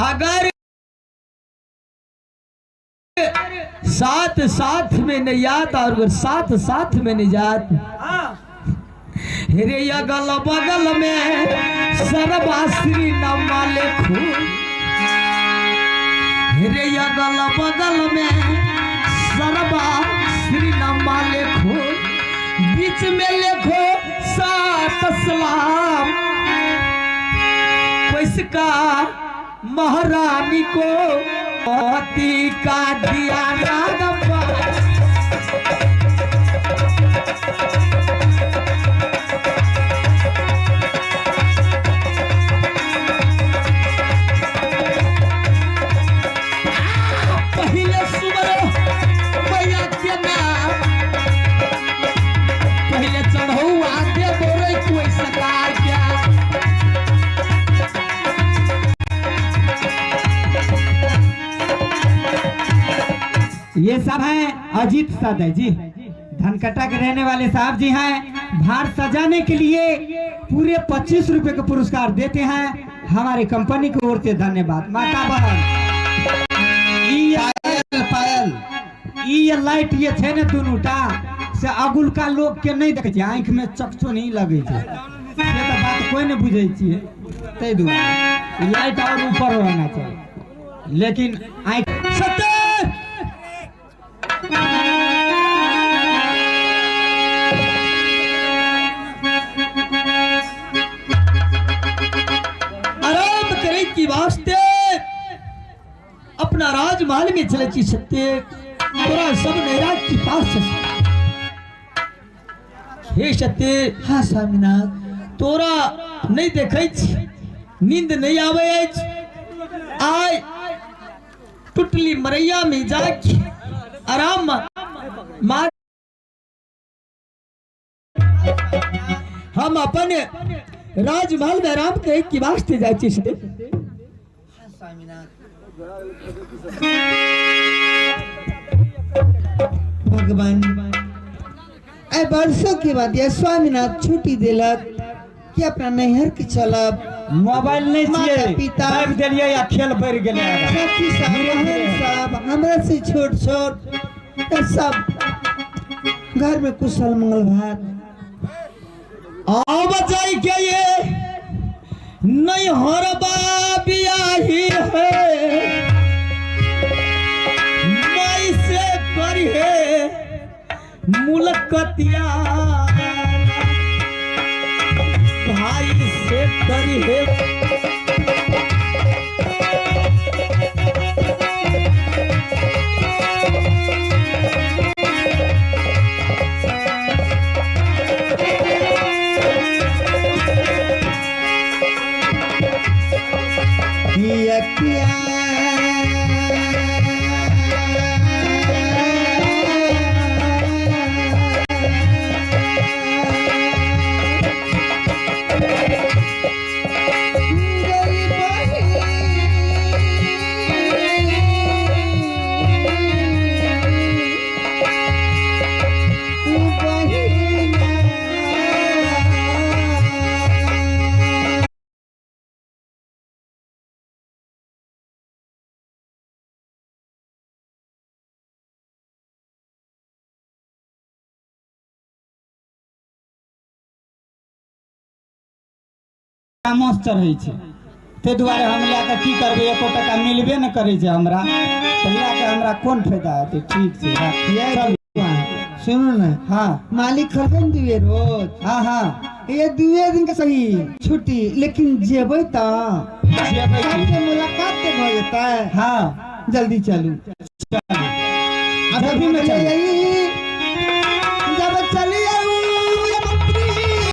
अगर साथ साथ में निजात और साथ साथ में निजात रे अगल बगल में सर्वाश्री नमा लिखो रे अगल बगल में सर्वाश्री नमा लिखो बीच में लिखो सात सलाम किसका महारानी को पति का दिया रागम्बा पहले सुबह मैया के नाम पहले चढ़ो आगे बोले कोई सरकार क्या ये सब है अजीत सादे जी, धनकटा के रहने वाले साहब जी हैं। भार सजाने के लिए पूरे 25 रुपए का पुरस्कार देते हैं हमारी कंपनी की ओर से। धन्यवाद। माता बहन ये लाइट ये थे न दुनूटा से अगुल का लोग के नहीं देखे आंख में चकचो नहीं लगे थे, ये तो बात कोई नहीं बुझे छिए। तै दुआरे लाइट और ऊपर रहना चाहिए, लेकिन आंख आराम करे की वास्ते अपना राजमहल में चले ची सत्य तोरा सब नेरा की पास हे सत्य। हाँ स्वामीनाथ तोरा नहीं देखे नींद नहीं आवे आय टुटली मरैया में जाके आराम मार हम अपन राजमहल में आराम करे की वास्ते जाए छिए। भगवान ए वर्षों के बाद ये स्वामीनाथ छुट्टी दिलक कि अपना नैहर के चलब। मोबाइल नहीं चाहिए, पिता बैग देलिए या खेल बढ़ गेले सखी सब हमरा से छोट छोट सब घर में कुशल मंगल भात अब जाई के ये नहीं हरबा बियाही है मई से करी है मुलाकातिया भाई से करी है मौस चढ़े छे ते दुआरे हम लाके की करबे, एको टका मिलबे न करे छे हमरा, तो लाके हमरा कोन फायदा हेते। ठीक छे चल सुनो ना। हाँ मालिक खर्चन दिए रोज। हाँ हाँ ये 2 दिन का सही छुट्टी, लेकिन जेबे ता सबसे मुलाकात तो हो जाता है। हाँ जल्दी चलू अभी में चल